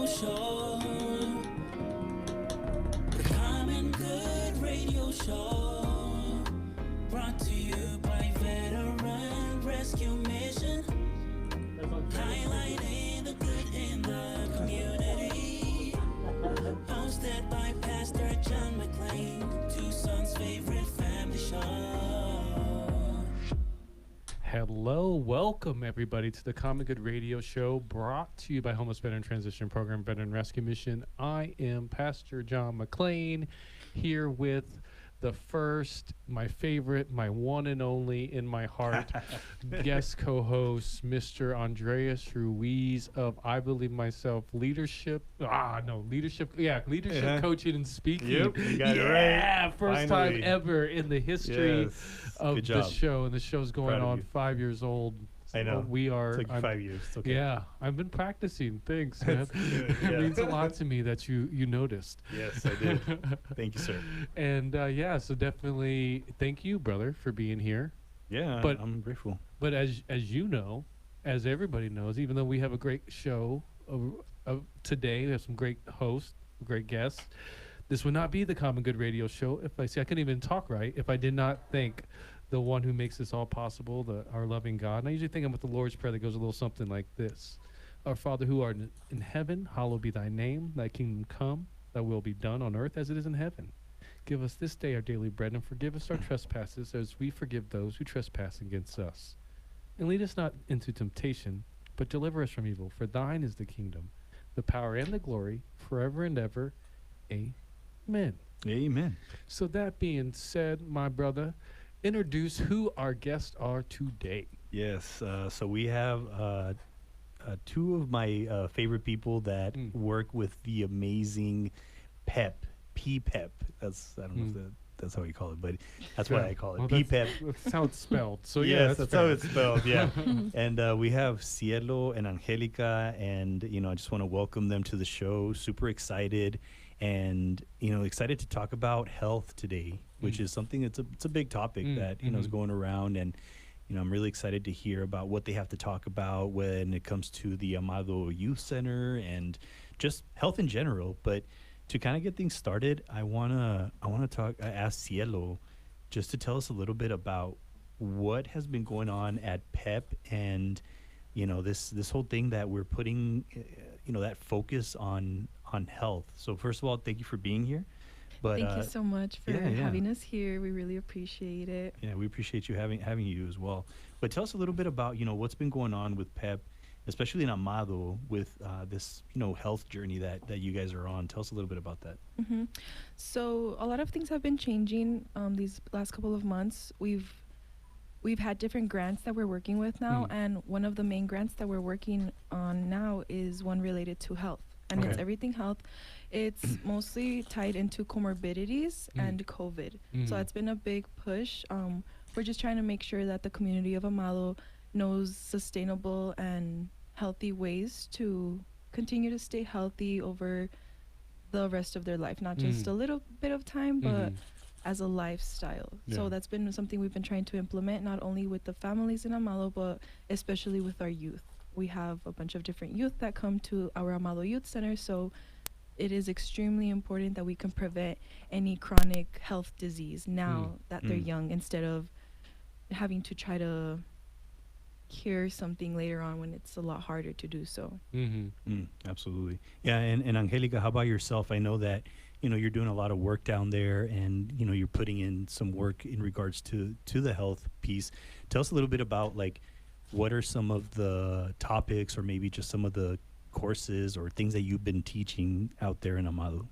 Show. The Common Good Radio Show. Brought to you by Veteran Rescue Mission. Highlighting the good in the community. Hosted by Pastor John McLean, Tucson's favorite family show. Hello, welcome everybody to the Common Good Radio Show, brought to you by Homeless Veteran Transition Program, Veteran Rescue Mission. I am Pastor John McLean, here with the first, my favorite, my one and only in my heart, guest co-host, Mr. Andreas Ruiz of I Believe Myself Leadership. Leadership coaching and speaking. Yep, you got it right. First Finally. time ever in the history of Good the job. show, and the show's going Proud of on you. 5 years old. I know. We are. It's like I'm- 5 years. It's okay. Yeah, I've been practicing. Thanks, man. That's good, It yeah. means a lot to me that you noticed. Yes, I did. Thank you, sir. And so definitely thank you, brother, for being here. Yeah, But- I'm grateful. But as you know, as everybody knows, even though we have a great show of today, we have some great hosts, great guests. This would not be the Common Good Radio Show if I couldn't even talk right if I did not thank the one who makes this all possible, our loving God. And I usually think I'm with the Lord's Prayer that goes a little something like this. Our Father who art in heaven, hallowed be thy name. Thy kingdom come, thy will be done on earth as it is in heaven. Give us this day our daily bread, and forgive us our trespasses as we forgive those who trespass against us. And lead us not into temptation, but deliver us from evil. For thine is the kingdom, the power, and the glory, forever and ever. Amen. Amen. So that being said, my brother, introduce who our guests are today. Yes. So we have two of my favorite people that work with the amazing PEP. PPEP. I don't know if that's how you call it, but that's what I call it. Well, PPEP. That's how it's spelled. So Yes, that's how fair. it's spelled. Yeah. And we have Cielo and Angelica, and I just want to welcome them to the show. Super excited, and excited to talk about health today, which is something it's a big topic that is going around, and I'm really excited to hear about what they have to talk about when it comes to the Amado Youth Center and just health in general. But to kind of get things started, I wanna ask Cielo just to tell us a little bit about what has been going on at PEP, and this whole thing that we're putting that focus on health. So first of all, thank you for being here. But thank you so much for yeah. having us here. We really appreciate it. Yeah, we appreciate you having you as well. But tell us a little bit about what's been going on with PEP, especially in Amado, with this health journey that you guys are on. Tell us a little bit about that. hmm So a lot of things have been changing these last couple of months. We've had different grants that we're working with now, and one of the main grants that we're working on now is one related to health, and it's Okay. everything health. It's mostly tied into comorbidities and COVID. So that's been a big push. We're just trying to make sure that the community of Amado knows sustainable and healthy ways to continue to stay healthy over the rest of their life, not just a little bit of time, but as a lifestyle. Yeah. So that's been something we've been trying to implement, not only with the families in Amado, but especially with our youth. We have a bunch of different youth that come to our Amado Youth Center, so it is extremely important that we can prevent any chronic health disease now that they're young, instead of having to try to cure something later on when it's a lot harder to do so. Absolutely. Yeah, and Angelica, how about yourself? I know that you're doing a lot of work down there, and you're putting in some work in regards to the health piece. Tell us a little bit about what are some of the topics, or maybe just some of the courses or things that you've been teaching out there in Amado.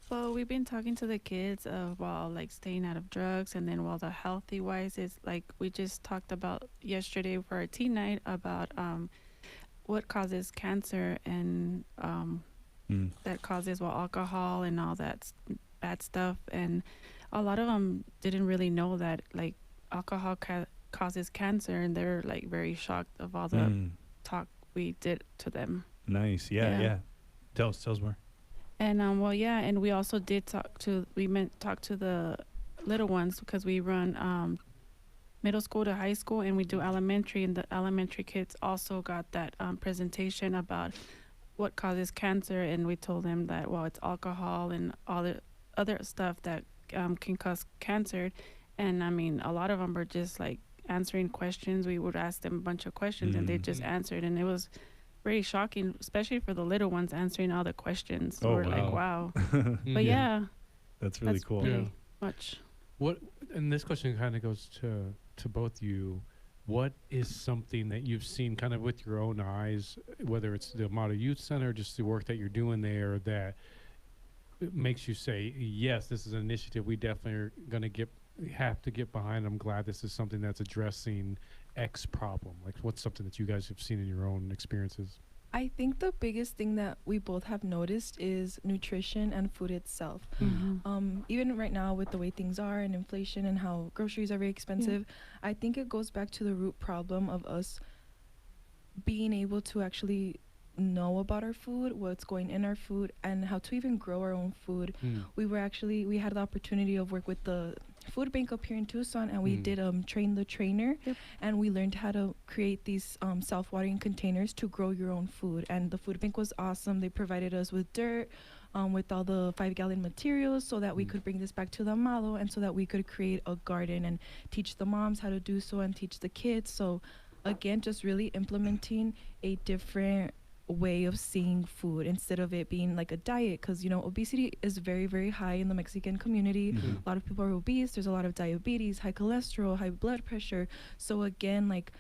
Well, we've been talking to the kids while staying out of drugs, and then while the healthy wise is we just talked about yesterday for our teen night about what causes cancer, and that causes alcohol and all that bad stuff, and a lot of them didn't really know that alcohol causes cancer, and they're very shocked of all the talk we did to them. Nice. Yeah. Tell us more. And and we also did talk to the little ones, because we run middle school to high school, and we do elementary, and the elementary kids also got that presentation about what causes cancer, and we told them that well, it's alcohol and all the other stuff that can cause cancer. And I mean, a lot of them were just like answering questions. We would ask them a bunch of questions, and they just answered, and it was very shocking, especially for the little ones answering all the questions. Oh, We're like, wow. wow. But yeah, That's really that's cool. pretty Yeah. much. What? And this question kind of goes to both you. What is something that you've seen kind of with your own eyes, whether it's the Model Youth Center, just the work that you're doing there, that makes you say, yes, this is an initiative we definitely are going to have to get behind. I'm glad this is something that's addressing X problem. Like, what's something that you guys have seen in your own experiences? I think the biggest thing that we both have noticed is nutrition and food itself. Even right now with the way things are and inflation and how groceries are very expensive, I think it goes back to the root problem of us being able to actually know about our food, what's going in our food, and how to even grow our own food. We had the opportunity of work with the food bank up here in Tucson, and we did train the trainer. And we learned how to create these self-watering containers to grow your own food. And the food bank was awesome. They provided us with dirt, with all the 5-gallon materials, so that we could bring this back to the Amado, and so that we could create a garden and teach the moms how to do so and teach the kids. So again, just really implementing a different way of seeing food instead of it being like a diet, because obesity is very, very high in the Mexican community. A lot of people are obese. There's a lot of diabetes, high cholesterol, high blood pressure. So again, like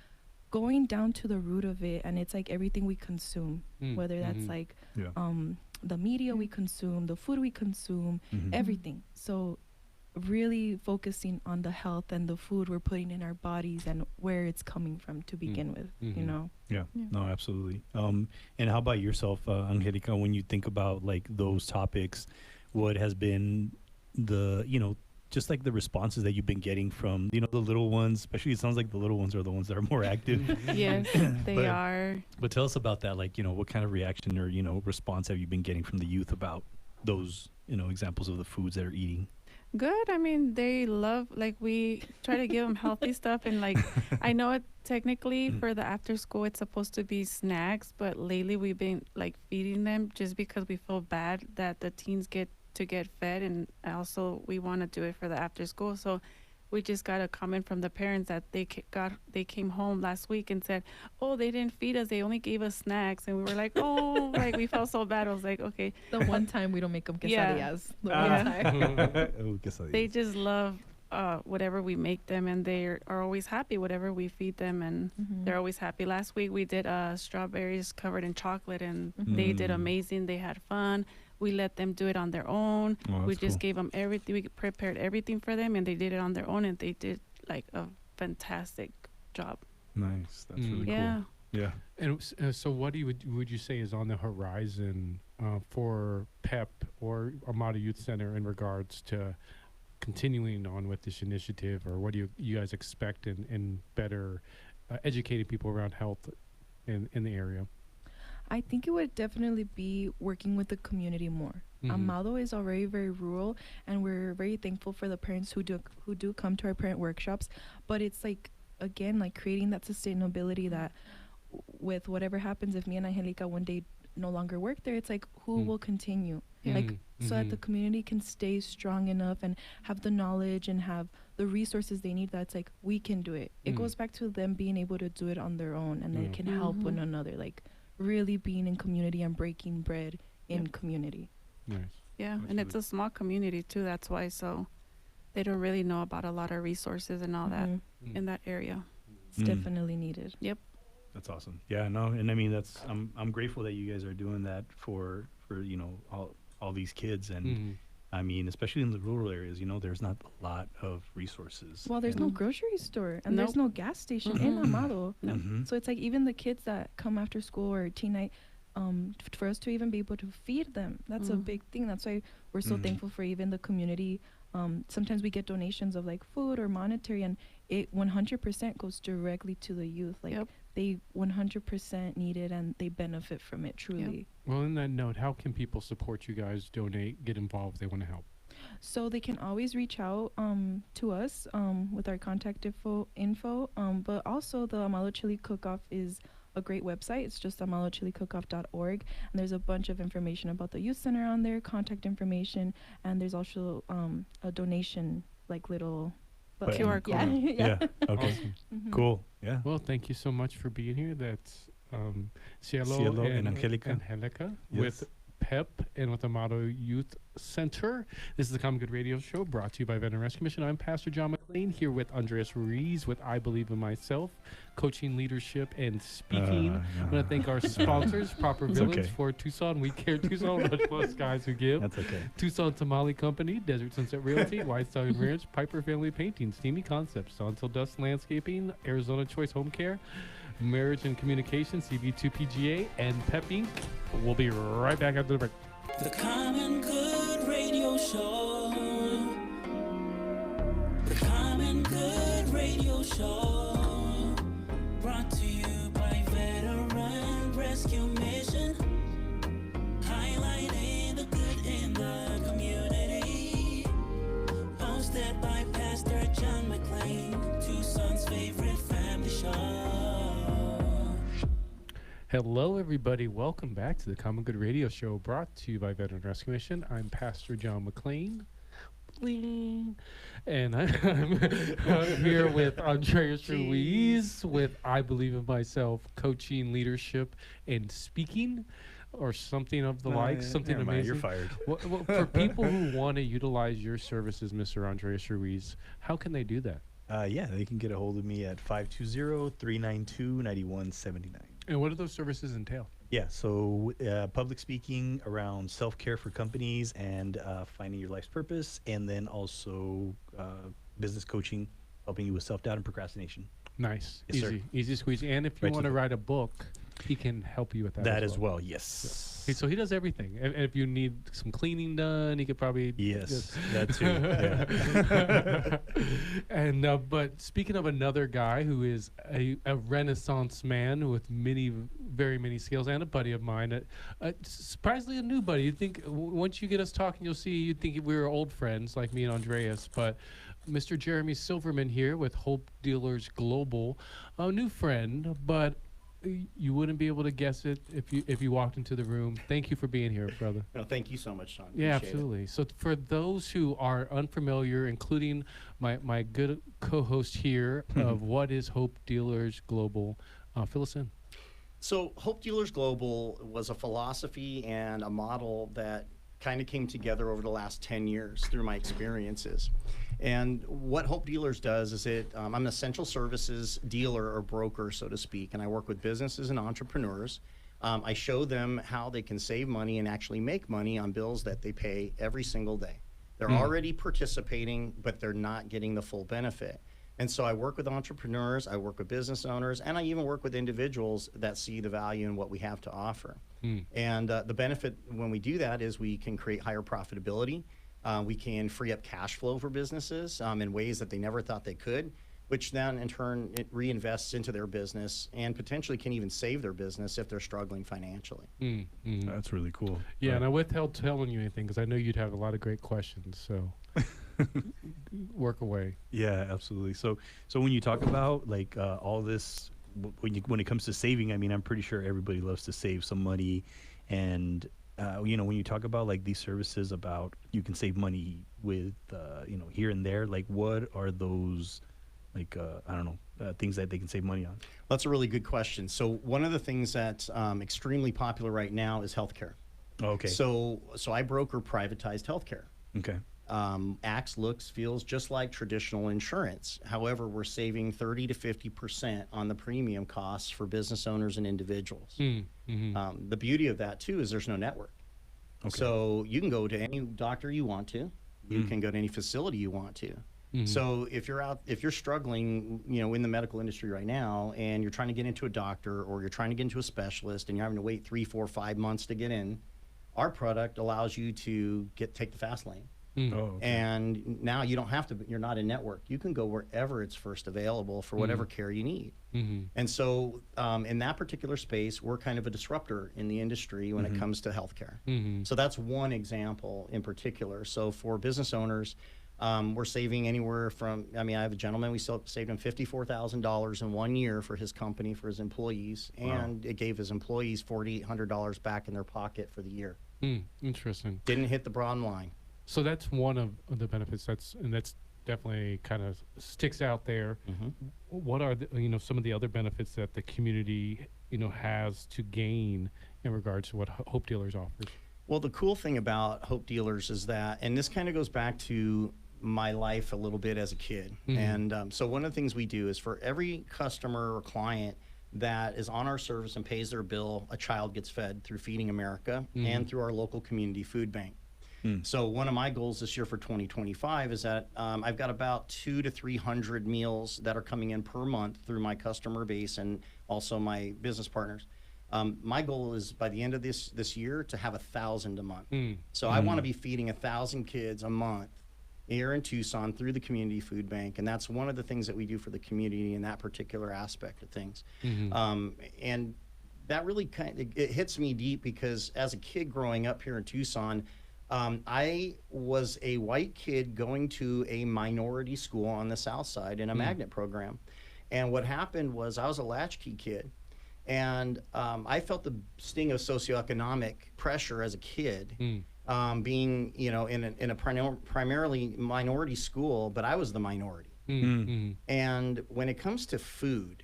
going down to the root of it, and it's like everything we consume, whether that's like the media we consume, the food we consume, everything. So really focusing on the health and the food we're putting in our bodies and where it's coming from to begin with. Yeah, no, absolutely. And how about yourself, Angelica, when you think about like those topics, what has been the, just like the responses that you've been getting from, the little ones, especially it sounds like the little ones are the ones that are more active. Yes, they But- are. But tell us about that, like, what kind of reaction or, response have you been getting from the youth about those, examples of the foods they're eating? Good. I mean, they love, like, we try to give them healthy stuff. And, like, I know it technically for the after school, it's supposed to be snacks. But lately we've been, like, feeding them just because we feel bad that the teens get fed. And also we want to do it for the after school. So we just got a comment from the parents that they came home last week and said, oh, they didn't feed us. They only gave us snacks. And we were like, oh, like we felt so bad. I was like, okay. The one time we don't make them Yeah. quesadillas. The Yeah. one time. Oh, quesadillas. They just love whatever we make them, and they are always happy whatever we feed them, and they're always happy. Last week we did strawberries covered in chocolate, and they did amazing. They had fun. We let them do it on their own. Oh, We that's just cool. gave them everything. We prepared everything for them, and they did it on their own, and they did like a fantastic job. Nice. That's really Yeah. cool. Yeah. And so, what would you say is on the horizon for PEP or Armada Youth Center in regards to continuing on with this initiative, or what do you guys expect in better educating people around health in the area? I think it would definitely be working with the community more. Amado is already very rural, and we're very thankful for the parents who do come to our parent workshops. But it's like, again, like creating that sustainability that with whatever happens, if me and Angelica one day no longer work there, it's like who will continue, like so that the community can stay strong enough and have the knowledge and have the resources they need. That's like we can do it. It goes back to them being able to do it on their own, and they can help one another. Like really being in community and breaking bread in community. Nice. Yeah, and it's a small community too. That's why, so they don't really know about a lot of resources and all that in that area. It's definitely needed. That's awesome. Yeah, no, and I mean I'm grateful that you guys are doing that for all these kids, and I mean especially in the rural areas, there's not a lot of resources. Well, there's no grocery store, and there's no gas station in Amado. So it's like even the kids that come after school or teen night, for us to even be able to feed them, that's a big thing. That's why we're so thankful for even the community. Sometimes we get donations of like food or monetary, and it 100% goes directly to the youth. Like they 100% need it, and they benefit from it truly. Well, on that note, how can people support you guys, donate, get involved if they want to help? So they can always reach out to us with our contact info. But also the Amado Chili Cook-Off is a great website. It's just amalochilicookoff.org, and there's a bunch of information about the youth center on there, contact information, and there's also a donation like little Button. QR Yeah, code. yeah. Yeah. Okay. Awesome. Mhm. Cool. Yeah. Well, thank you so much for being here. That's Cielo, Cielo and Angelica. Angelica Yes. with PEP and with the Amado Youth Center. This is the Common Good Radio Show brought to you by Veteran Rescue Mission. I'm Pastor John McLean here with Andreas Ruiz with I Believe in Myself, coaching, leadership, and speaking. I want to thank our sponsors, Proper It's Villains okay. for Tucson. We Care Tucson, much plus guys who give. That's okay. Tucson Tamale Company, Desert Sunset Realty, White Stallion Ranch, Piper Family Painting, Steamy Concepts, Dawn Till Dust Landscaping, Arizona Choice Home Care, Marriage and Communication, CB2PGA, and PEP Inc. We'll be right back after the break. The Common Good Radio Show. The Common Good Radio Show. Brought to you by Veteran Rescue Mission. Highlighting the good in the community. Hosted by Pastor John McLean, Tucson's favorite family show. Hello, everybody. Welcome back to the Common Good Radio Show brought to you by Veteran Rescue Mission. I'm Pastor John McLean. Bling. And I'm here with Andreas Ruiz with I Believe in Myself, coaching, leadership, and speaking, or something of the like, something Never mind, amazing. You're fired. Well, for people who want to utilize your services, Mr. Andreas Ruiz, how can they do that? Yeah, they can get a hold of me at 520-392-9179. And what do those services entail? Yeah, so public speaking around self-care for companies and finding your life's purpose, and then also business coaching, helping you with self-doubt and procrastination. Nice. Yes, sir. Easy squeeze. And if you Right to want to the- write a book, he can help you with that. That as well, yes. So he does everything. And if you need some cleaning done, he could probably. Yes, that too. Yeah. And but speaking of another guy who is a Renaissance man with very many skills, and a buddy of mine, surprisingly a new buddy. You'd think once you get us talking, you'd think we were old friends like me and Andreas, but. Mr. Jeremy Silverman here with Hope Dealers Global, a new friend, but you wouldn't be able to guess it if you walked into the room. Thank you for being here, brother. No, thank you so much, Sean. Yeah, Appreciate it. absolutely. So for those who are unfamiliar, including my good co-host here of what is Hope Dealers Global, fill us in. So Hope Dealers Global was a philosophy and a model that kind of came together over the last 10 years through my experiences. And what Hope Dealers does is I'm an essential services dealer or broker, so to speak, and I work with businesses and entrepreneurs. I show them how they can save money and actually make money on bills that they pay every single day. They're already participating, but they're not getting the full benefit. And so I work with entrepreneurs, I work with business owners, and I even work with individuals that see the value in what we have to offer. And the benefit when we do that is we can create higher profitability. We can free up cash flow for businesses in ways that they never thought they could, which then in turn it reinvests into their business and potentially can even save their business if they're struggling financially. That's really cool. Yeah, Right. and I withheld telling you anything because I know you'd have a lot of great questions. So work away. Yeah, absolutely. So when you talk about like all this, when it comes to saving, I mean, I'm pretty sure everybody loves to save some money, and when you talk about like these services about you can save money with here and there, like what are those like I don't know things that they can save money on? That's a really good question. So one of the things that's extremely popular right now is healthcare. Oh, okay. So I broker privatized healthcare. Okay. Acts, looks, feels just like traditional insurance. However, we're saving 30 to 50% on the premium costs for business owners and individuals. The beauty of that too is there's no network. Okay. So you can go to any doctor you want to. You can go to any facility you want to. So if you're struggling, in the medical industry right now, and you're trying to get into a doctor or you're trying to get into a specialist, and you're having to wait 3, 4, 5 months to get in, our product allows you to take the fast lane. Oh, okay. And now you don't have to, you're not in network. You can go wherever it's first available for whatever care you need. And so in that particular space, we're kind of a disruptor in the industry when it comes to healthcare. So that's one example in particular. So for business owners, We're saving anywhere from, I mean, I have a gentleman, we saved him $54,000 in 1 year for his company, for his employees, and it gave his employees $4,800 back in their pocket for the year. Interesting. Didn't hit the bottom line. So that's one of the benefits. That's definitely kind of sticks out there. What are some of the other benefits that the community has to gain in regards to what Hope Dealers offers? Well, the cool thing about Hope Dealers is that, and this kind of goes back to my life a little bit as a kid. And so one of the things we do is for every customer or client that is on our service and pays their bill, a child gets fed through Feeding America and through our local community food bank. So one of my goals this year for 2025 is that I've got about 200 to 300 meals that are coming in per month through my customer base and also my business partners. My goal is by the end of this year to have 1,000 a month. So I want to be feeding 1,000 kids a month here in Tucson through the community food bank, and that's one of the things that we do for the community in that particular aspect of things. And that really it hits me deep because as a kid growing up here in Tucson, I was a white kid going to a minority school on the south side in a magnet program. And what happened was I was a latchkey kid. And I felt the sting of socioeconomic pressure as a kid, being, in a primarily minority school, but I was the minority. And when it comes to food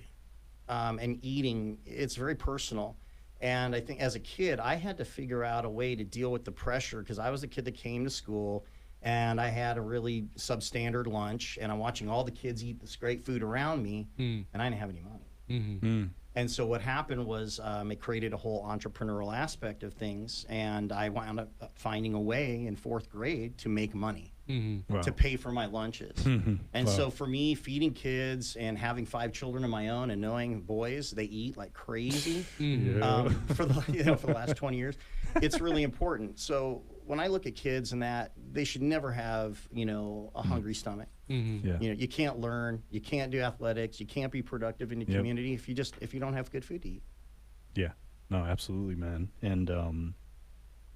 and eating, it's very personal. And I think as a kid, I had to figure out a way to deal with the pressure because I was a kid that came to school and I had a really substandard lunch and I'm watching all the kids eat this great food around me and I didn't have any money. And so what happened was it created a whole entrepreneurial aspect of things, and I wound up finding a way in 4th grade to make money to pay for my lunches. And so for me, feeding kids and having 5 children of my own and knowing boys, they eat like crazy for the last 20 years, it's really important. So when I look at kids and that, they should never have, a hungry stomach. You can't learn, you can't do athletics, you can't be productive in the community if you don't have good food to eat. Yeah, no, absolutely, man. And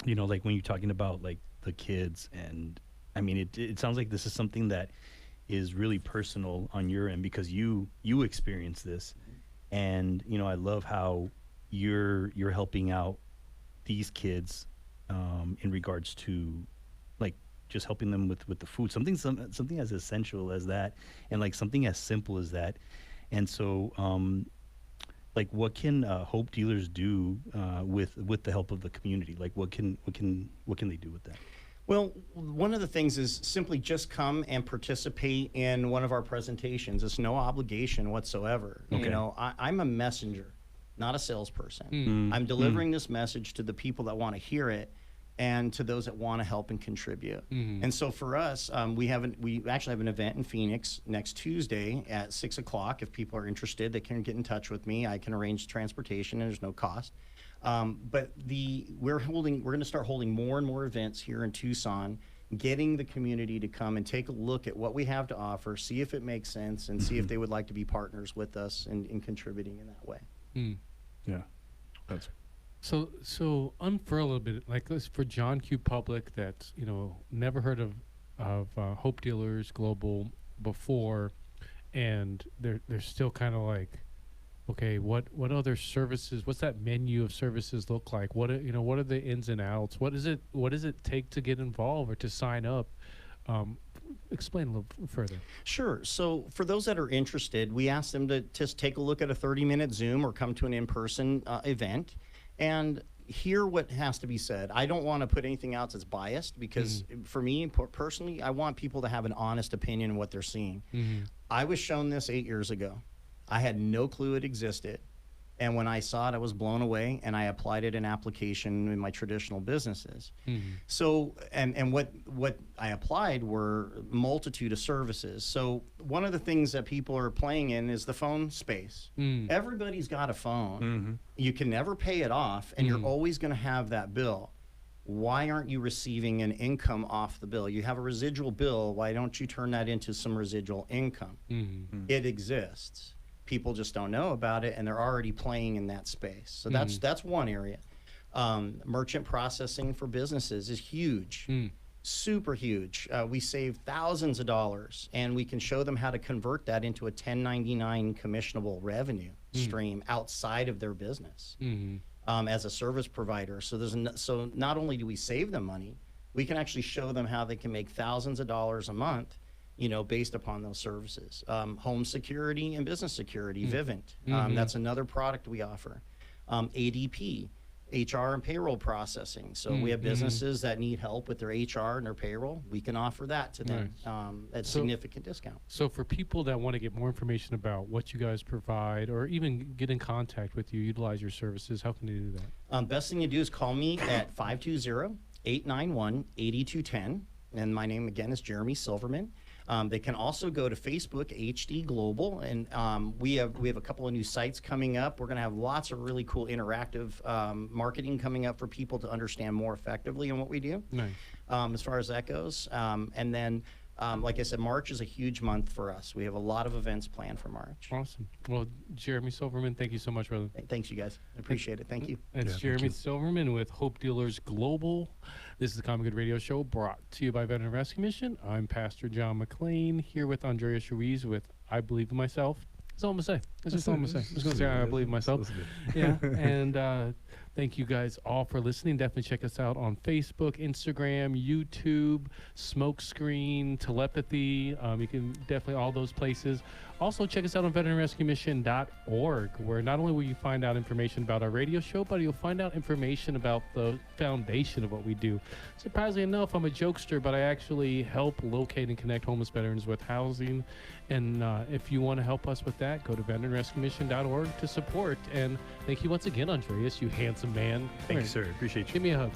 like when you're talking about like the kids, and I mean, it sounds like this is something that is really personal on your end because you experience this, and I love how you're helping out these kids in regards to like just helping them with the food, something as essential as that, and like something as simple as that. And so like what can Hope Dealers do with the help of the community? Like what can they do with that? Well, one of the things is simply just come and participate in one of our presentations. It's no obligation whatsoever. Okay. I'm a messenger, not a salesperson. I'm delivering this message to the people that want to hear it and to those that want to help and contribute. And so for us, we actually have an event in Phoenix next Tuesday at 6 o'clock. If people are interested, they can get in touch with me. I can arrange transportation and there's no cost. But we're going to start holding more and more events here in Tucson, getting the community to come and take a look at what we have to offer, see if it makes sense, and see if they would like to be partners with us in contributing in that way. Yeah, that's so unfurl a little bit, like this for John Q. Public that's never heard of Hope Dealers Global before, and they're still kind of like, okay, what other services? What's that menu of services look like? What are the ins and outs? What does it take to get involved or to sign up? Explain a little further. Sure. So for those that are interested, we ask them to just take a look at a 30-minute Zoom or come to an in-person event and hear what has to be said. I don't want to put anything out that's biased because for me personally, I want people to have an honest opinion of what they're seeing. I was shown this 8 years ago. I had no clue it existed. And when I saw it, I was blown away, and I applied it in application in my traditional businesses. So, and what I applied were multitude of services. So one of the things that people are playing in is the phone space. Everybody's got a phone. You can never pay it off, and you're always going to have that bill. Why aren't you receiving an income off the bill? You have a residual bill. Why don't you turn that into some residual income? It exists. People just don't know about it, and they're already playing in that space. So that's one area. Merchant processing for businesses is huge. super huge. We save thousands of dollars, and we can show them how to convert that into a 1099 commissionable revenue stream outside of their business as a service provider. So so not only do we save them money, we can actually show them how they can make thousands of dollars a month, based upon those services. Home security and business security, Vivint. That's another product we offer. ADP, HR and payroll processing. So we have businesses that need help with their HR and their payroll. We can offer that to them at significant discount. So for people that want to get more information about what you guys provide, or even get in contact with you, utilize your services, how can they do that? Best thing to do is call me at 520-891-8210. And my name again is Jeremy Silverman. They can also go to Facebook, HD Global, and we have a couple of new sites coming up. We're going to have lots of really cool interactive marketing coming up for people to understand more effectively in what we do. Nice. As far as that goes. And then, like I said, March is a huge month for us. We have a lot of events planned for March. Awesome. Well, Jeremy Silverman, thank you so much, brother. Thanks, you guys. I appreciate it. Thank you. It's thank Jeremy you. Silverman with Hope Dealers Global. This is the Common Good Radio Show, brought to you by Veteran Rescue Mission. I'm Pastor John McLean, here with Andreas Ruiz with I Believe in Myself. That's all I'm going to say. That's just all I'm going to say. I'm just going to say I believe in myself. Yeah, and thank you guys all for listening. Definitely check us out on Facebook, Instagram, YouTube, Smokescreen, Telepathy. You can definitely all those places. Also, check us out on veteranrescuemission.org, where not only will you find out information about our radio show, but you'll find out information about the foundation of what we do. Surprisingly enough, I'm a jokester, but I actually help locate and connect homeless veterans with housing. And if you want to help us with that, go to veteranrescuemission.org to support. And thank you once again, Andreas, you handsome man. Thank you, sir. Appreciate you. Give me a hug.